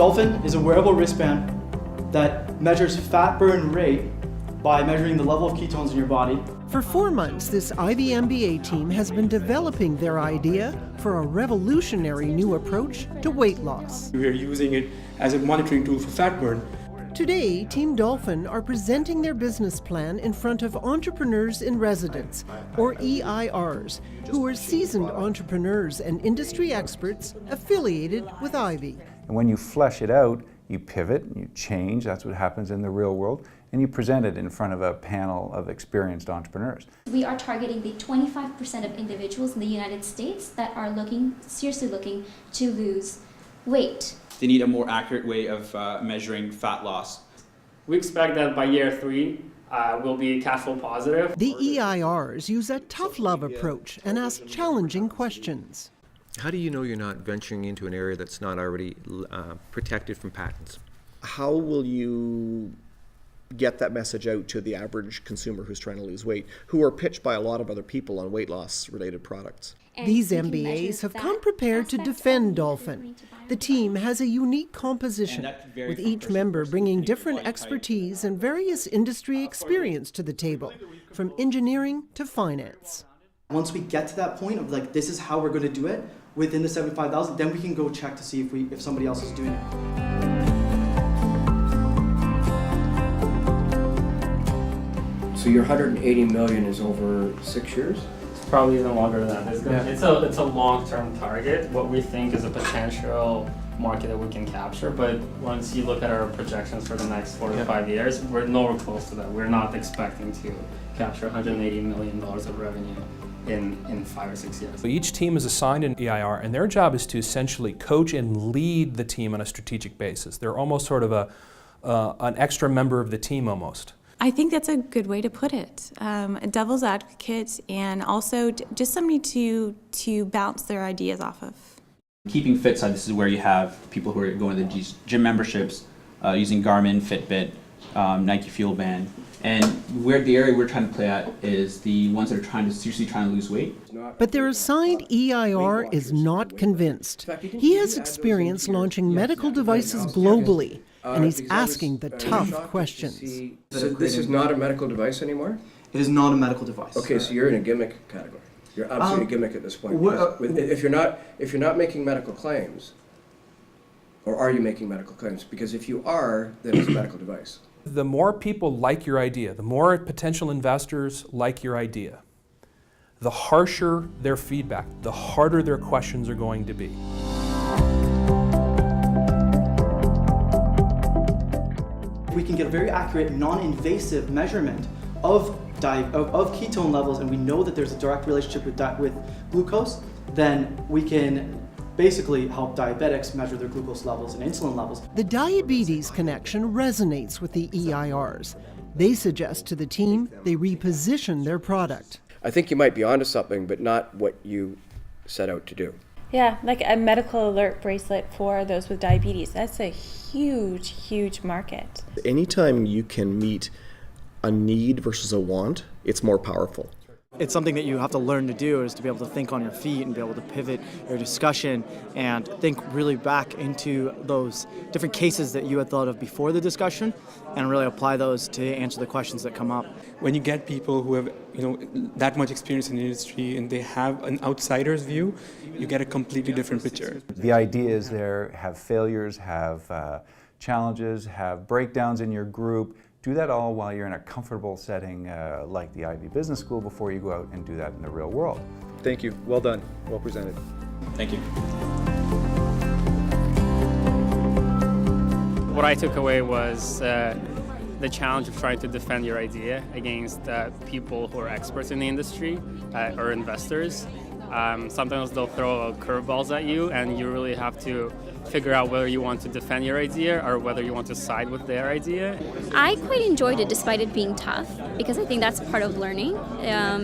Dolphin is a wearable wristband that measures fat burn rate by measuring the level of ketones in your body. For 4 months, this Ivey MBA team has been developing their idea for a revolutionary new approach to weight loss. We are using it as a monitoring tool for fat burn. Today, Team Dolphin are presenting their business plan in front of Entrepreneurs in Residence, or EIRs, who are seasoned entrepreneurs and industry experts affiliated with Ivey. And when you flesh it out, you pivot, you change, that's what happens in the real world, and you present it in front of a panel of experienced entrepreneurs. We are targeting the 25% of individuals in the United States that are seriously looking to lose weight. They need a more accurate way of measuring fat loss. We expect that by year 3, we'll be cash flow positive. The EIRs use a tough love approach and ask challenging questions. How do you know you're not venturing into an area that's not already protected from patents? How will you get that message out to the average consumer who's trying to lose weight, who are pitched by a lot of other people on weight loss related products? These MBAs have come prepared to defend Dolphin. The team has a unique composition, with each member bringing different expertise and various industry experience to the table, from engineering to finance. Once we get to that point of like, this is how we're going to do it within the 75,000, then we can go check to see if somebody else is doing it. So your 180 million is over 6 years? Probably even longer than that. It's a long-term target. What we think is a potential market that we can capture, but once you look at our projections for the next 4 to 5 years, we're nowhere close to that. We're not expecting to capture $180 million of revenue in 5 or 6 years. So each team is assigned an EIR, and their job is to essentially coach and lead the team on a strategic basis. They're almost sort of an extra member of the team almost. I think that's a good way to put it. A devil's advocate, and also just somebody to bounce their ideas off of. Keeping fit side, this is where you have people who are going to the gym memberships, using Garmin, Fitbit, Nike Fuel Band. And the area we're trying to play at is the ones that are seriously trying to lose weight. But their assigned EIR is not convinced. He has experience launching medical devices globally, and he's asking the tough questions. So this is not a medical device anymore? It is not a medical device. Okay, so you're in a gimmick category. You're absolutely a gimmick at this point. If you're not making medical claims, or are you making medical claims? Because if you are, then it's a medical device. The more people like your idea, the more potential investors like your idea, the harsher their feedback, the harder their questions are going to be. We can get a very accurate, non-invasive measurement of ketone levels, and we know that there's a direct relationship with glucose, then we can basically help diabetics measure their glucose levels and insulin levels. The diabetes connection resonates with the EIRs. They suggest to the team they reposition their product. I think you might be onto something, but not what you set out to do. Yeah, like a medical alert bracelet for those with diabetes. That's a huge, huge market. Anytime you can meet a need versus a want, it's more powerful. It's something that you have to learn to do, is to be able to think on your feet and be able to pivot your discussion and think really back into those different cases that you had thought of before the discussion and really apply those to answer the questions that come up. When you get people who have that much experience in the industry and they have an outsider's view, you get a completely different picture. The ideas there have failures, have challenges, have breakdowns in your group. Do that all while you're in a comfortable setting like the Ivey Business School before you go out and do that in the real world. Thank you. Well done. Well presented. Thank you. What I took away was the challenge of trying to defend your idea against people who are experts in the industry or investors. Sometimes they'll throw curveballs at you, and you really have to figure out whether you want to defend your idea or whether you want to side with their idea. I quite enjoyed it despite it being tough, because I think that's part of learning.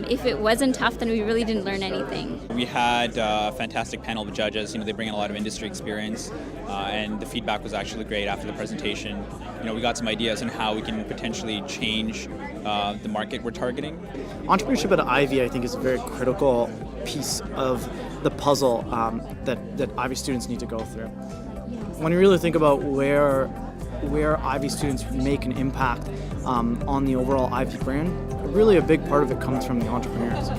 If it wasn't tough, then we really didn't learn anything. We had a fantastic panel of judges. They bring in a lot of industry experience, and the feedback was actually great after the presentation. We got some ideas on how we can potentially change the market we're targeting. Entrepreneurship at Ivey, I think, is a very critical piece of the puzzle that Ivey students need to go through. when you really think about where Ivey students make an impact on the overall Ivey brand, really a big part of it comes from the entrepreneurs.